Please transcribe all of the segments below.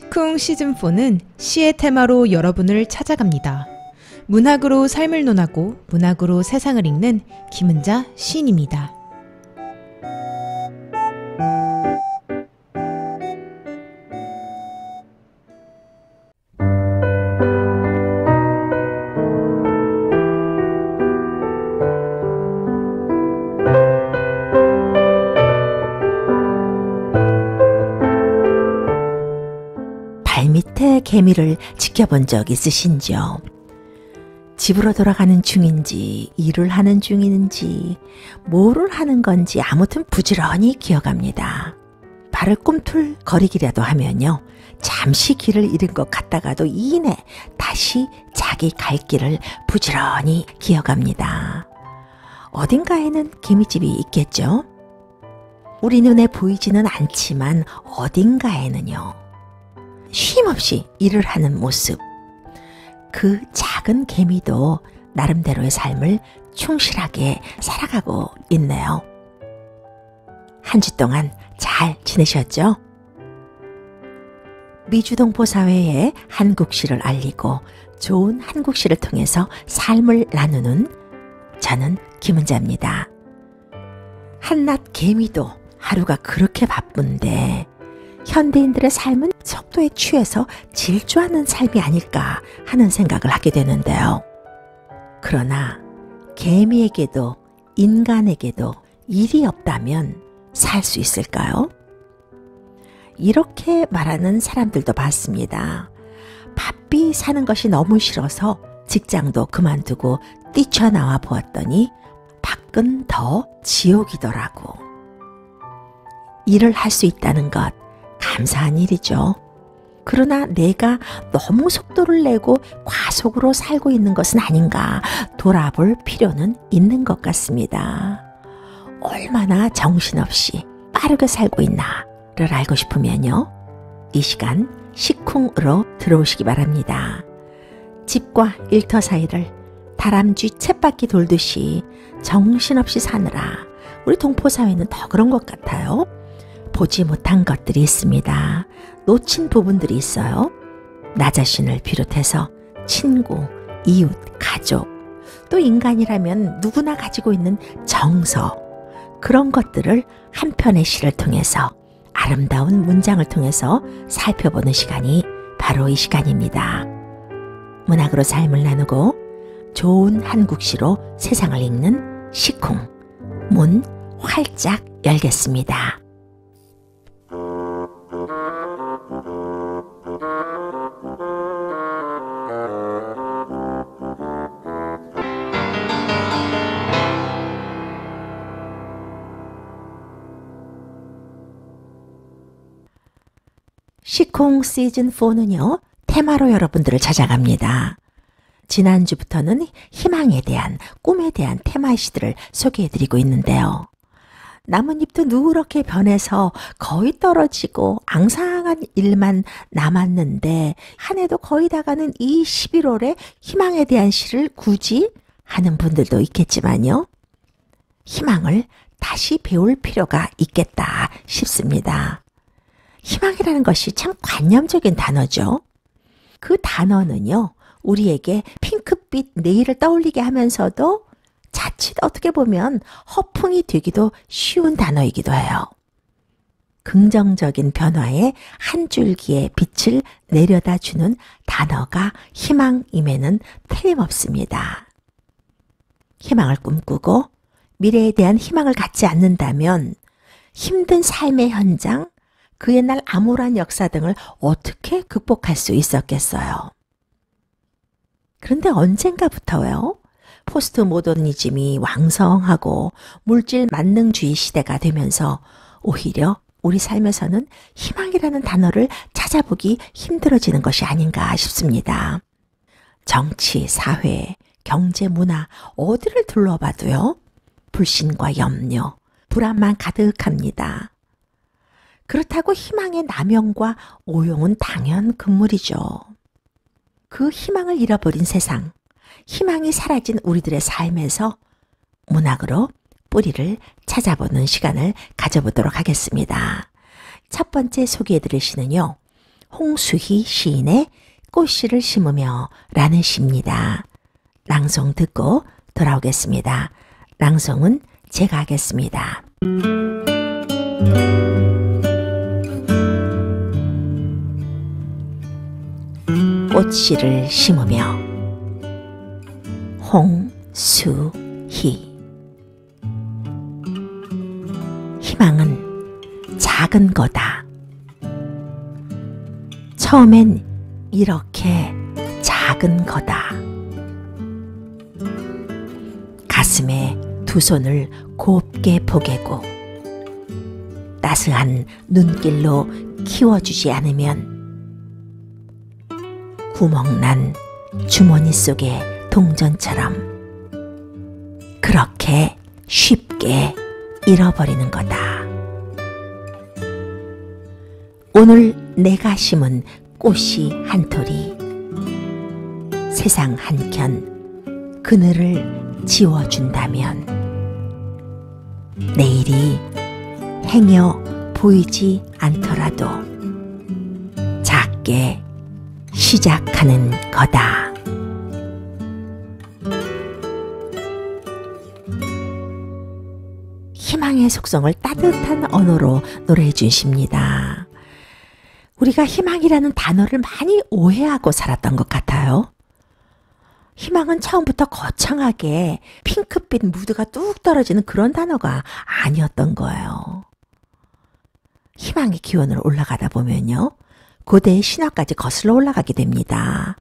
시쿵 시즌4는 시의 테마로 여러분을 찾아갑니다. 문학으로 삶을 논하고 문학으로 세상을 읽는 김은자 시인입니다. 발밑에 개미를 지켜본 적 있으신지요? 집으로 돌아가는 중인지 일을 하는 중인지 뭐를 하는 건지 아무튼 부지런히 기어갑니다. 발을 꿈틀거리기라도 하면요, 잠시 길을 잃은 것 같다가도 이내 다시 자기 갈 길을 부지런히 기어갑니다. 어딘가에는 개미집이 있겠죠? 우리 눈에 보이지는 않지만 어딘가에는요, 쉼없이 일을 하는 모습, 그 작은 개미도 나름대로의 삶을 충실하게 살아가고 있네요. 한 주 동안 잘 지내셨죠? 미주동포사회에 한국시를 알리고 좋은 한국시를 통해서 삶을 나누는 저는 김은자입니다. 한낱 개미도 하루가 그렇게 바쁜데 현대인들의 삶은 속도에 취해서 질주하는 삶이 아닐까 하는 생각을 하게 되는데요. 그러나 개미에게도 인간에게도 일이 없다면 살 수 있을까요? 이렇게 말하는 사람들도 봤습니다. 바삐 사는 것이 너무 싫어서 직장도 그만두고 뛰쳐나와 보았더니 밖은 더 지옥이더라고. 일을 할 수 있다는 것 감사한 일이죠. 그러나 내가 너무 속도를 내고 과속으로 살고 있는 것은 아닌가 돌아볼 필요는 있는 것 같습니다. 얼마나 정신없이 빠르게 살고 있나를 알고 싶으면요, 이 시간 시쿵으로 들어오시기 바랍니다. 집과 일터 사이를 다람쥐 쳇바퀴 돌듯이 정신없이 사느라 우리 동포사회는 더 그런 것 같아요. 보지 못한 것들이 있습니다. 놓친 부분들이 있어요. 나 자신을 비롯해서 친구, 이웃, 가족, 또 인간이라면 누구나 가지고 있는 정서, 그런 것들을 한 편의 시를 통해서, 아름다운 문장을 통해서 살펴보는 시간이 바로 이 시간입니다. 문학으로 삶을 나누고 좋은 한국시로 세상을 읽는 시쿵, 문 활짝 열겠습니다. 시쿵 시즌4는요, 테마로 여러분들을 찾아갑니다. 지난주부터는 희망에 대한, 꿈에 대한 테마의 시들을 소개해드리고 있는데요. 나뭇잎도 누렇게 변해서 거의 떨어지고 앙상한 일만 남았는데 한 해도 거의 다 가는 이 11월에 희망에 대한 시를 굳이 하는 분들도 있겠지만요, 희망을 다시 배울 필요가 있겠다 싶습니다. 희망이라는 것이 참 관념적인 단어죠. 그 단어는요, 우리에게 핑크빛 내일을 떠올리게 하면서도 자칫 어떻게 보면 허풍이 되기도 쉬운 단어이기도 해요. 긍정적인 변화에 한 줄기의 빛을 내려다 주는 단어가 희망임에는 틀림없습니다. 희망을 꿈꾸고 미래에 대한 희망을 갖지 않는다면 힘든 삶의 현장, 그 옛날 암울한 역사 등을 어떻게 극복할 수 있었겠어요? 그런데 언젠가부터요, 포스트 모더니즘이 왕성하고 물질 만능주의 시대가 되면서 오히려 우리 삶에서는 희망이라는 단어를 찾아보기 힘들어지는 것이 아닌가 싶습니다. 정치, 사회, 경제, 문화 어디를 둘러봐도요, 불신과 염려, 불안만 가득합니다. 그렇다고 희망의 남용과 오용은 당연 금물이죠. 그 희망을 잃어버린 세상, 희망이 사라진 우리들의 삶에서 문학으로 뿌리를 찾아보는 시간을 가져보도록 하겠습니다. 첫 번째 소개해드릴 시는요, 홍수희 시인의 꽃씨를 심으며 라는 시입니다. 낭송 듣고 돌아오겠습니다. 낭송은 제가 하겠습니다. 꽃씨를 심으며 홍수희. 희망은 작은 거다. 처음엔 이렇게 작은 거다. 가슴에 두 손을 곱게 포개고 따스한 눈길로 키워주지 않으면 구멍난 주머니 속의 동전처럼 그렇게 쉽게 잃어버리는 거다. 오늘 내가 심은 꽃이 한 토리, 세상 한켠 그늘을 지워준다면 내일이 행여 보이지 않더라도 작게 시작하는 거다. 희망의 속성을 따뜻한 언어로 노래해 주십니다. 우리가 희망이라는 단어를 많이 오해하고 살았던 것 같아요. 희망은 처음부터 거창하게 핑크빛 무드가 뚝 떨어지는 그런 단어가 아니었던 거예요. 희망의 기원으로 올라가다 보면요, 고대의 신화까지 거슬러 올라가게 됩니다.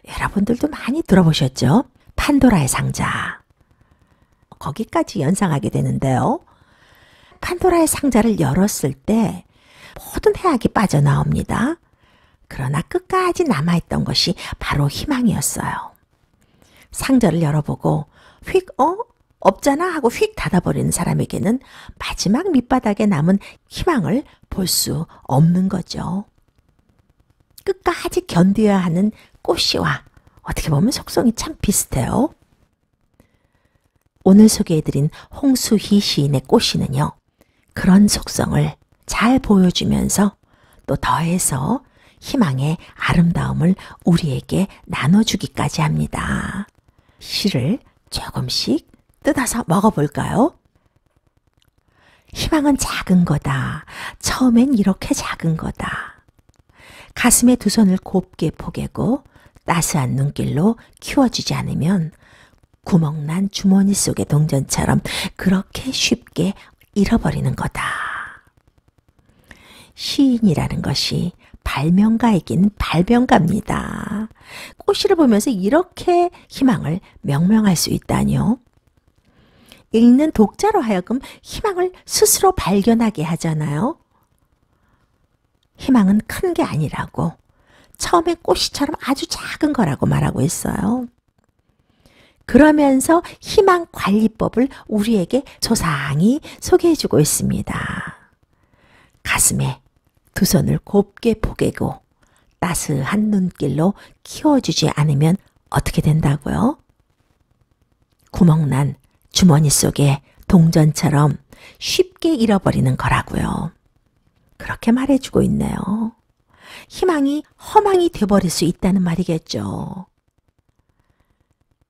여러분들도 많이 들어보셨죠? 판도라의 상자. 거기까지 연상하게 되는데요. 판도라의 상자를 열었을 때 모든 해악이 빠져나옵니다. 그러나 끝까지 남아있던 것이 바로 희망이었어요. 상자를 열어보고 휙 없잖아 하고 휙 닫아버리는 사람에게는 마지막 밑바닥에 남은 희망을 볼 수 없는 거죠. 끝까지 견뎌야 하는 꽃씨와 어떻게 보면 속성이 참 비슷해요. 오늘 소개해드린 홍수희 시인의 꽃씨는요, 그런 속성을 잘 보여주면서 또 더해서 희망의 아름다움을 우리에게 나눠주기까지 합니다. 씨를 조금씩 뜯어서 먹어볼까요? 희망은 작은 거다. 처음엔 이렇게 작은 거다. 가슴에 두 손을 곱게 포개고 따스한 눈길로 키워주지 않으면 구멍난 주머니 속의 동전처럼 그렇게 쉽게 잃어버리는 거다. 시인이라는 것이 발명가이긴 발명가입니다. 꽃씨를 보면서 이렇게 희망을 명명할 수 있다뇨. 읽는 독자로 하여금 희망을 스스로 발견하게 하잖아요. 희망은 큰 게 아니라고, 처음에 꽃이처럼 아주 작은 거라고 말하고 있어요. 그러면서 희망 관리법을 우리에게 소상히 소개해주고 있습니다. 가슴에 두 손을 곱게 포개고 따스한 눈길로 키워주지 않으면 어떻게 된다고요? 구멍난 주머니 속에 동전처럼 쉽게 잃어버리는 거라고요. 그렇게 말해주고 있네요. 희망이 허망이 돼버릴 수 있다는 말이겠죠.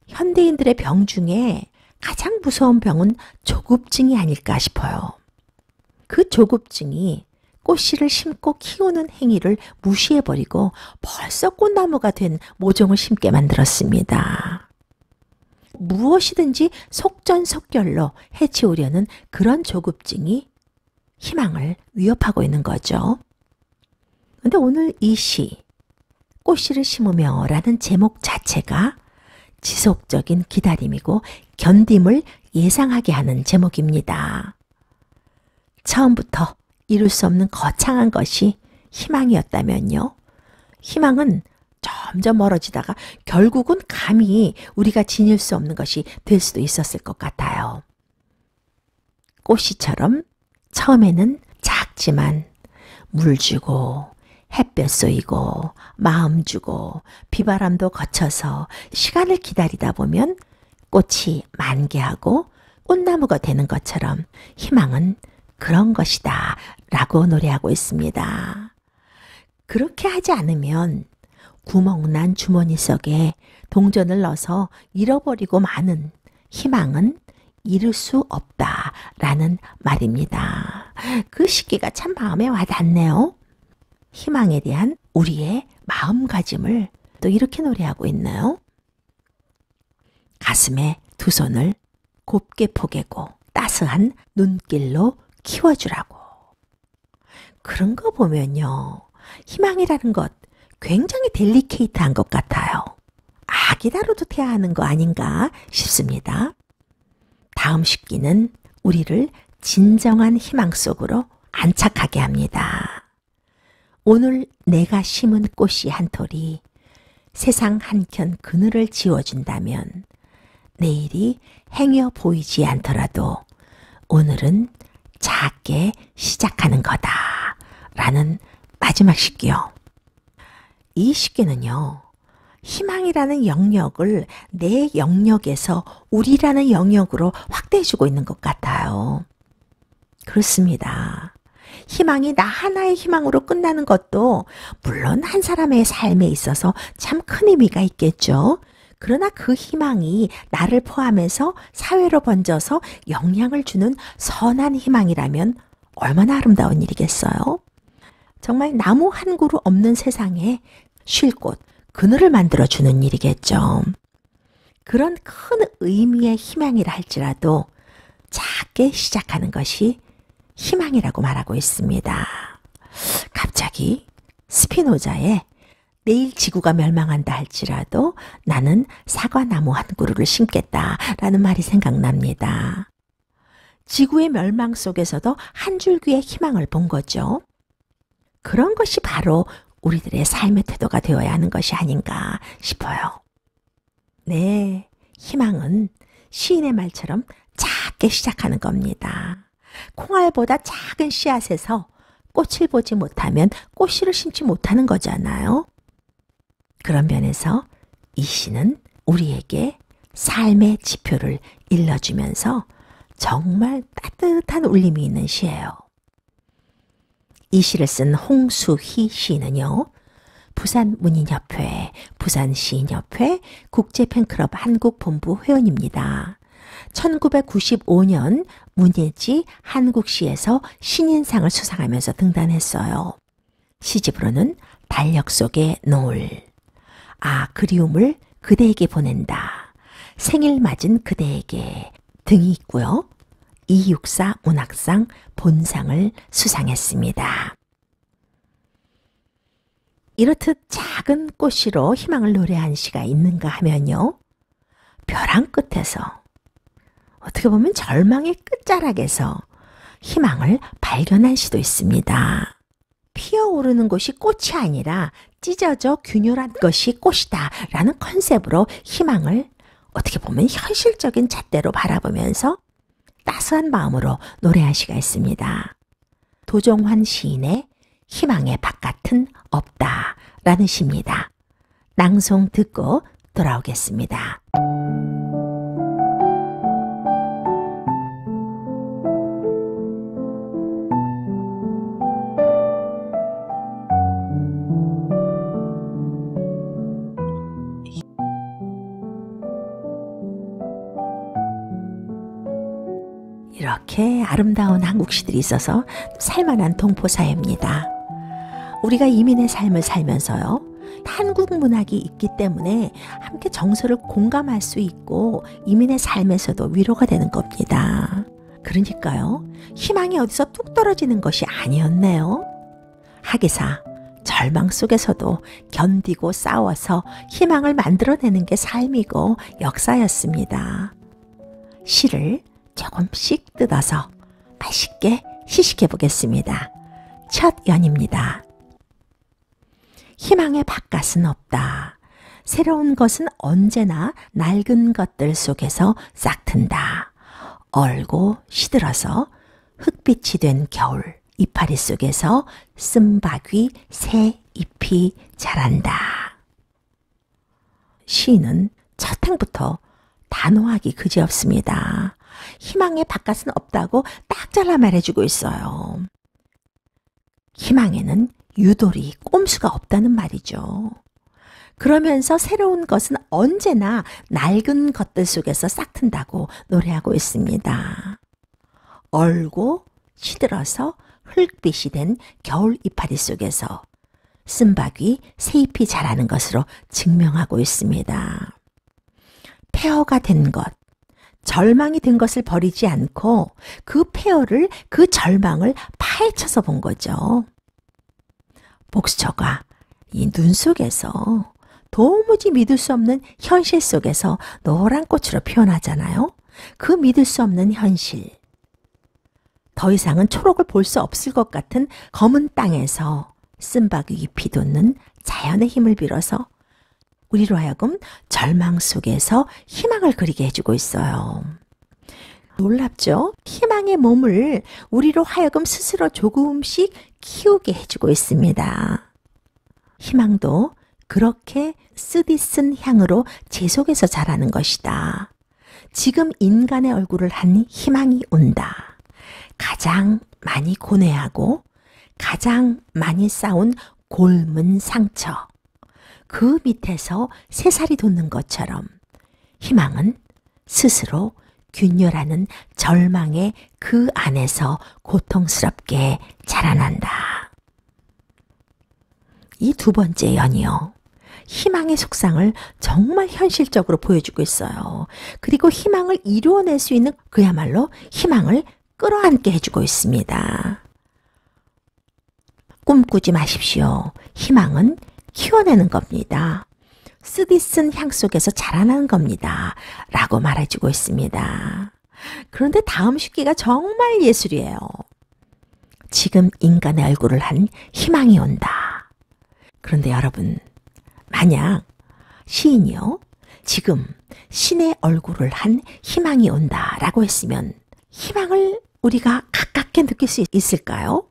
현대인들의 병 중에 가장 무서운 병은 조급증이 아닐까 싶어요. 그 조급증이 꽃씨를 심고 키우는 행위를 무시해버리고 벌써 꽃나무가 된 모종을 심게 만들었습니다. 무엇이든지 속전속결로 해치우려는 그런 조급증이 희망을 위협하고 있는 거죠. 근데 오늘 이 시, 꽃씨를 심으며 라는 제목 자체가 지속적인 기다림이고 견딤을 예상하게 하는 제목입니다. 처음부터 이룰 수 없는 거창한 것이 희망이었다면요. 희망은 점점 멀어지다가 결국은 감히 우리가 지닐 수 없는 것이 될 수도 있었을 것 같아요. 꽃씨처럼 처음에는 작지만 물 주고 햇볕 쏘이고 마음 주고 비바람도 거쳐서 시간을 기다리다 보면 꽃이 만개하고 꽃나무가 되는 것처럼 희망은 그런 것이다 라고 노래하고 있습니다. 그렇게 하지 않으면 구멍난 주머니 속에 동전을 넣어서 잃어버리고 마는 희망은 이룰 수 없다라는 말입니다. 그 시기가 참 마음에 와닿네요. 희망에 대한 우리의 마음가짐을 또 이렇게 노래하고 있나요? 가슴에 두 손을 곱게 포개고 따스한 눈길로 키워주라고. 그런 거 보면요. 희망이라는 것 굉장히 델리케이트한 것 같아요. 아기 다뤄도 돼야 하는 거 아닌가 싶습니다. 다음 식기는 우리를 진정한 희망 속으로 안착하게 합니다. 오늘 내가 심은 꽃이 한 톨이 세상 한켠 그늘을 지워준다면 내일이 행여 보이지 않더라도 오늘은 작게 시작하는 거다 라는 마지막 식기요. 이 식기는요. 희망이라는 영역을 내 영역에서 우리라는 영역으로 확대해주고 있는 것 같아요. 그렇습니다. 희망이 나 하나의 희망으로 끝나는 것도 물론 한 사람의 삶에 있어서 참 큰 의미가 있겠죠. 그러나 그 희망이 나를 포함해서 사회로 번져서 영향을 주는 선한 희망이라면 얼마나 아름다운 일이겠어요. 정말 나무 한 그루 없는 세상에 쉴 곳, 그늘을 만들어주는 일이겠죠. 그런 큰 의미의 희망이라 할지라도 작게 시작하는 것이 희망이라고 말하고 있습니다. 갑자기 스피노자의 내일 지구가 멸망한다 할지라도 나는 사과나무 한 그루를 심겠다라는 말이 생각납니다. 지구의 멸망 속에서도 한 줄기의 희망을 본 거죠. 그런 것이 바로 우리들의 삶의 태도가 되어야 하는 것이 아닌가 싶어요. 네, 희망은 시인의 말처럼 작게 시작하는 겁니다. 콩알보다 작은 씨앗에서 꽃을 보지 못하면 꽃씨를 심지 못하는 거잖아요. 그런 면에서 이 시는 우리에게 삶의 지표를 일러주면서 정말 따뜻한 울림이 있는 시예요. 이 시를 쓴 홍수희 시인은요. 부산문인협회, 부산시인협회, 국제팬클럽 한국본부 회원입니다. 1995년 문예지 한국시에서 신인상을 수상하면서 등단했어요. 시집으로는 달력 속의 노을, 그리움을 그대에게 보낸다, 생일 맞은 그대에게 등이 있고요. 264 문학상 본상을 수상했습니다. 이렇듯 작은 꽃이로 희망을 노래한 시가 있는가 하면요. 벼랑 끝에서 어떻게 보면 절망의 끝자락에서 희망을 발견한 시도 있습니다. 피어오르는 것이 꽃이 아니라 찢어져 균열한 것이 꽃이다 라는 컨셉으로 희망을 어떻게 보면 현실적인 잣대로 바라보면서 따스한 마음으로 노래한 시가 있습니다. 도종환 시인의 희망의 바깥은 없다 라는 시입니다. 낭송 듣고 돌아오겠습니다. 이렇게 아름다운 한국 시들이 있어서 살만한 동포사회입니다. 우리가 이민의 삶을 살면서요. 한국 문학이 있기 때문에 함께 정서를 공감할 수 있고 이민의 삶에서도 위로가 되는 겁니다. 그러니까요. 희망이 어디서 뚝 떨어지는 것이 아니었네요. 하기사 절망 속에서도 견디고 싸워서 희망을 만들어내는 게 삶이고 역사였습니다. 시를 조금씩 뜯어서 맛있게 시식해 보겠습니다. 첫 연입니다. 희망의 바깥은 없다. 새로운 것은 언제나 낡은 것들 속에서 싹튼다. 얼고 시들어서 흙빛이 된 겨울 이파리 속에서 쓴바귀 새 잎이 자란다. 시인은 첫 행부터 단호하기 그지없습니다. 희망의 바깥은 없다고 딱 잘라 말해주고 있어요. 희망에는 유돌이 꼼수가 없다는 말이죠. 그러면서 새로운 것은 언제나 낡은 것들 속에서 싹튼다고 노래하고 있습니다. 얼고 시들어서 흙빛이 된 겨울 이파리 속에서 쓴박이 새잎이 자라는 것으로 증명하고 있습니다. 폐허가 된 것, 절망이 된 것을 버리지 않고 그 폐허를, 그 절망을 파헤쳐서 본 거죠. 복수처가 이 눈 속에서 도무지 믿을 수 없는 현실 속에서 노란 꽃으로 표현하잖아요. 그 믿을 수 없는 현실. 더 이상은 초록을 볼 수 없을 것 같은 검은 땅에서 쓴박이 잎이 돋는 자연의 힘을 빌어서 우리로 하여금 절망 속에서 희망을 그리게 해주고 있어요. 놀랍죠? 희망의 몸을 우리로 하여금 스스로 조금씩 키우게 해주고 있습니다. 희망도 그렇게 쓰디쓴 향으로 제 속에서 자라는 것이다. 지금 인간의 얼굴을 한 희망이 온다. 가장 많이 고뇌하고 가장 많이 쌓은 골문 상처, 그 밑에서 새살이 돋는 것처럼 희망은 스스로 균열하는 절망의 그 안에서 고통스럽게 자라난다. 이 두 번째 연이요. 희망의 속상을 정말 현실적으로 보여주고 있어요. 그리고 희망을 이루어낼 수 있는 그야말로 희망을 끌어안게 해주고 있습니다. 꿈꾸지 마십시오. 희망은 키워내는 겁니다. 쓰디쓴 향 속에서 자라나는 겁니다. 라고 말해주고 있습니다. 그런데 다음 쉽기가 정말 예술이에요. 지금 인간의 얼굴을 한 희망이 온다. 그런데 여러분, 만약 시인이요, 지금 신의 얼굴을 한 희망이 온다 라고 했으면 희망을 우리가 가깝게 느낄 수 있을까요?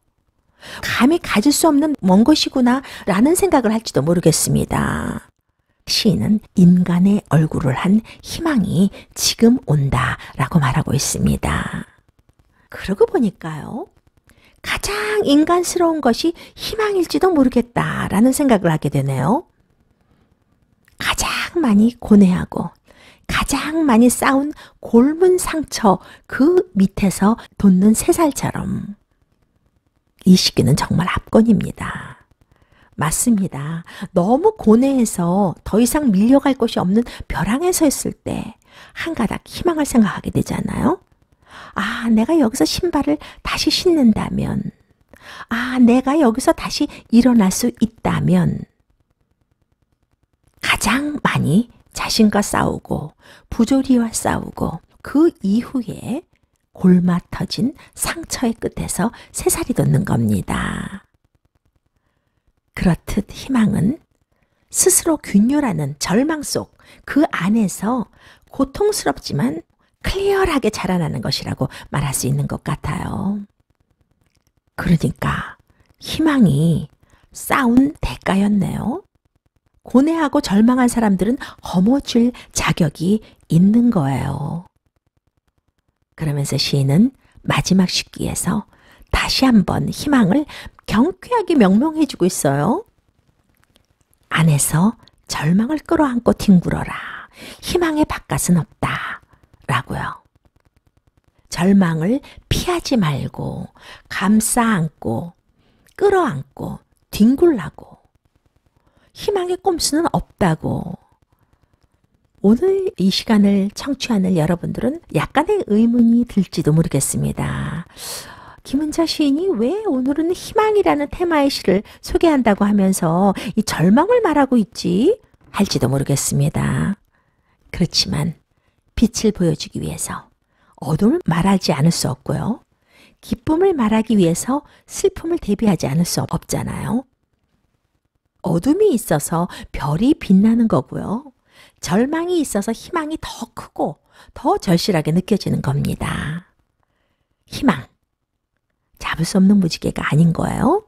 감히 가질 수 없는 먼 것이구나 라는 생각을 할지도 모르겠습니다. 시인은 인간의 얼굴을 한 희망이 지금 온다 라고 말하고 있습니다. 그러고 보니까요, 가장 인간스러운 것이 희망일지도 모르겠다라는 생각을 하게 되네요. 가장 많이 고뇌하고 가장 많이 쌓은 골문 상처 그 밑에서 돋는 새살처럼 이 시기는 정말 압권입니다. 맞습니다. 너무 고뇌해서 더 이상 밀려갈 곳이 없는 벼랑에 서 있을 때 한 가닥 희망을 생각하게 되잖아요. 아, 내가 여기서 신발을 다시 신는다면, 아, 내가 여기서 다시 일어날 수 있다면, 가장 많이 자신과 싸우고 부조리와 싸우고 그 이후에 골마 터진 상처의 끝에서 새살이 돋는 겁니다. 그렇듯 희망은 스스로 균열하는 절망 속 그 안에서 고통스럽지만 클리어하게 자라나는 것이라고 말할 수 있는 것 같아요. 그러니까 희망이 쌓은 대가였네요. 고뇌하고 절망한 사람들은 거머쥘 자격이 있는 거예요. 그러면서 시인은 마지막 식기에서 다시 한번 희망을 경쾌하게 명명해주고 있어요. 안에서 절망을 끌어안고 뒹굴어라. 희망의 바깥은 없다. 라고요. 절망을 피하지 말고 감싸 안고 끌어안고 뒹굴라고. 희망의 꼼수는 없다고. 오늘 이 시간을 청취하는 여러분들은 약간의 의문이 들지도 모르겠습니다. 김은자 시인이 왜 오늘은 희망이라는 테마의 시를 소개한다고 하면서 이 절망을 말하고 있지? 할지도 모르겠습니다. 그렇지만 빛을 보여주기 위해서 어둠을 말하지 않을 수 없고요. 기쁨을 말하기 위해서 슬픔을 대비하지 않을 수 없잖아요. 어둠이 있어서 별이 빛나는 거고요. 절망이 있어서 희망이 더 크고 더 절실하게 느껴지는 겁니다. 희망, 잡을 수 없는 무지개가 아닌 거예요.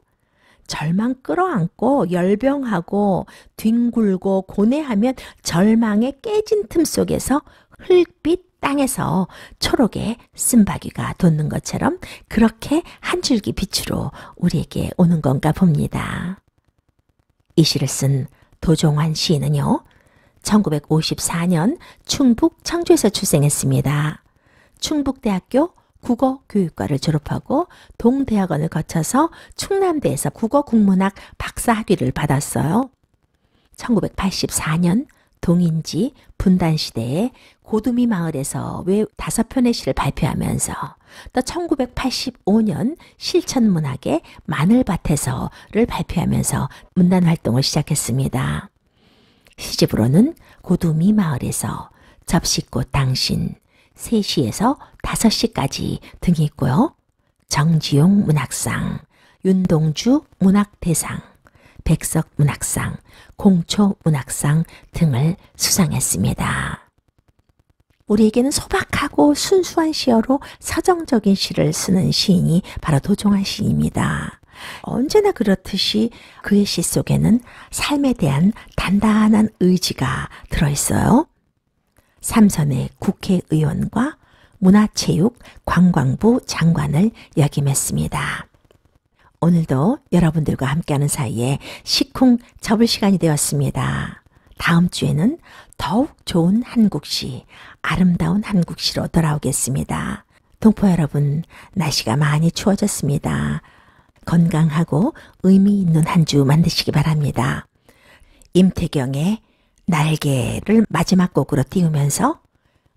절망 끌어안고 열병하고 뒹굴고 고뇌하면 절망의 깨진 틈 속에서 흙빛 땅에서 초록의 쓴바귀가 돋는 것처럼 그렇게 한 줄기 빛으로 우리에게 오는 건가 봅니다. 이 시를 쓴 도종환 시인은요, 1954년 충북 청주에서 출생했습니다. 충북대학교 국어교육과를 졸업하고 동대학원을 거쳐서 충남대에서 국어국문학 박사학위를 받았어요. 1984년 동인지 분단시대에 고두미 마을에서 외 5편의 시를 발표하면서 또 1985년 실천문학의 마늘밭에서를 발표하면서 문단 활동을 시작했습니다. 시집으로는 고두미 마을에서 접시꽃 당신, 3시에서 5시까지 등이 있고요. 정지용 문학상, 윤동주 문학대상, 백석 문학상, 공초 문학상 등을 수상했습니다. 우리에게는 소박하고 순수한 시어로 서정적인 시를 쓰는 시인이 바로 도종환 시인입니다. 언제나 그렇듯이 그의 시 속에는 삶에 대한 단단한 의지가 들어있어요. 삼선의 국회의원과 문화체육관광부 장관을 역임했습니다. 오늘도 여러분들과 함께하는 사이에 시쿵 접을 시간이 되었습니다. 다음 주에는 더욱 좋은 한국시, 아름다운 한국시로 돌아오겠습니다. 동포 여러분, 날씨가 많이 추워졌습니다. 건강하고 의미 있는 한 주 만드시기 바랍니다. 임태경의 날개를 마지막 곡으로 띄우면서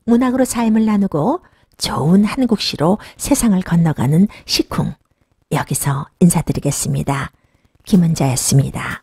문학으로 삶을 나누고 좋은 한국시로 세상을 건너가는 시쿵, 여기서 인사드리겠습니다. 김은자였습니다.